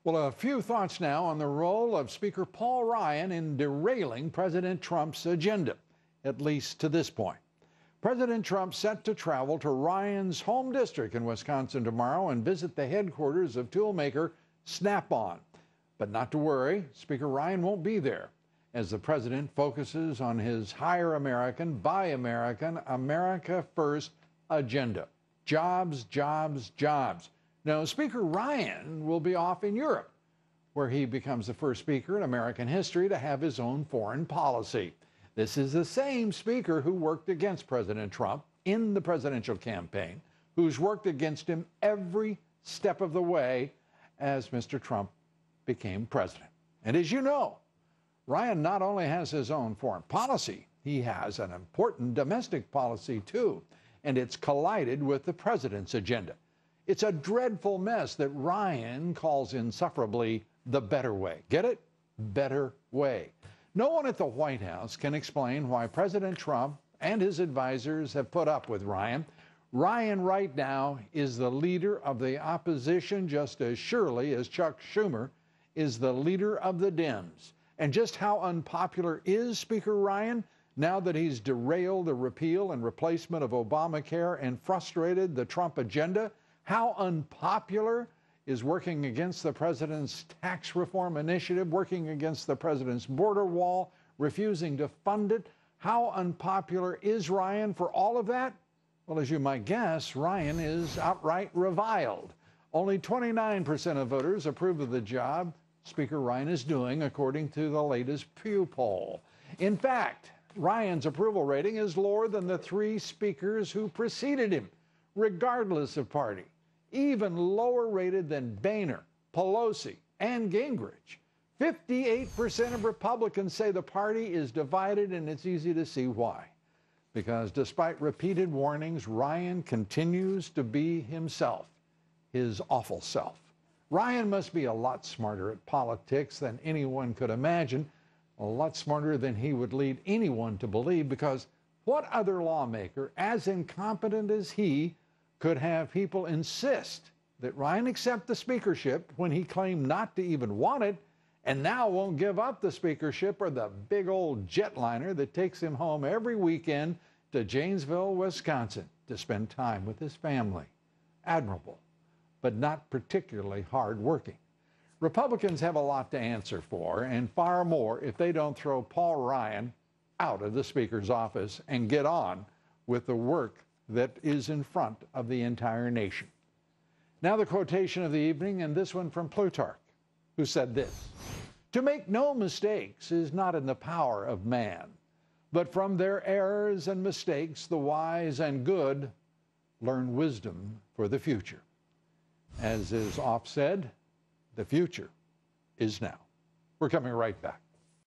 Well, a few thoughts now on the role of Speaker Paul Ryan in derailing President Trump's agenda, at least to this point. President Trump set to travel to Ryan's home district in Wisconsin tomorrow and visit the headquarters of toolmaker Snap-on. But not to worry, Speaker Ryan won't be there, as the president focuses on his Hire American, Buy American, America First agenda. Jobs, jobs, jobs. Now, Speaker Ryan will be off in Europe, where he becomes the first speaker in American history to have his own foreign policy. This is the same speaker who worked against President Trump in the presidential campaign, who's worked against him every step of the way as Mr. Trump became president. And as you know, Ryan not only has his own foreign policy, he has an important domestic policy too, and it's collided with the president's agenda. It's a dreadful mess that Ryan calls insufferably the better way. Get it? Better way. No one at the White House can explain why President Trump and his advisors have put up with Ryan. Ryan right now is the leader of the opposition just as surely as Chuck Schumer is the leader of the Dems. And just how unpopular is Speaker Ryan now that he's derailed the repeal and replacement of Obamacare and frustrated the Trump agenda? How unpopular is working against the president's tax reform initiative, working against the president's border wall, refusing to fund it? How unpopular is Ryan for all of that? Well, as you might guess, Ryan is outright reviled. Only 29% of voters approve of the job Speaker Ryan is doing, according to the latest Pew poll. In fact, Ryan's approval rating is lower than the three speakers who preceded him, regardless of party. Even lower rated than Boehner, Pelosi, and Gingrich. 58% of Republicans say the party is divided, and it's easy to see why. Because despite repeated warnings, Ryan continues to be himself, his awful self. Ryan must be a lot smarter at politics than anyone could imagine, a lot smarter than he would lead anyone to believe, because what other lawmaker as incompetent as he could have people insist that Ryan accept the speakership when he claimed not to even want it, and now won't give up the speakership or the big old jetliner that takes him home every weekend to Janesville, Wisconsin, to spend time with his family. Admirable, but not particularly hard-working. Republicans have a lot to answer for, and far more if they don't throw Paul Ryan out of the Speaker's office and get on with the work that is in front of the entire nation. Now the quotation of the evening, and this one from Plutarch, who said this: "To make no mistakes is not in the power of man, but from their errors and mistakes the wise and good learn wisdom for the future." As is oft said, the future is now. We're coming right back.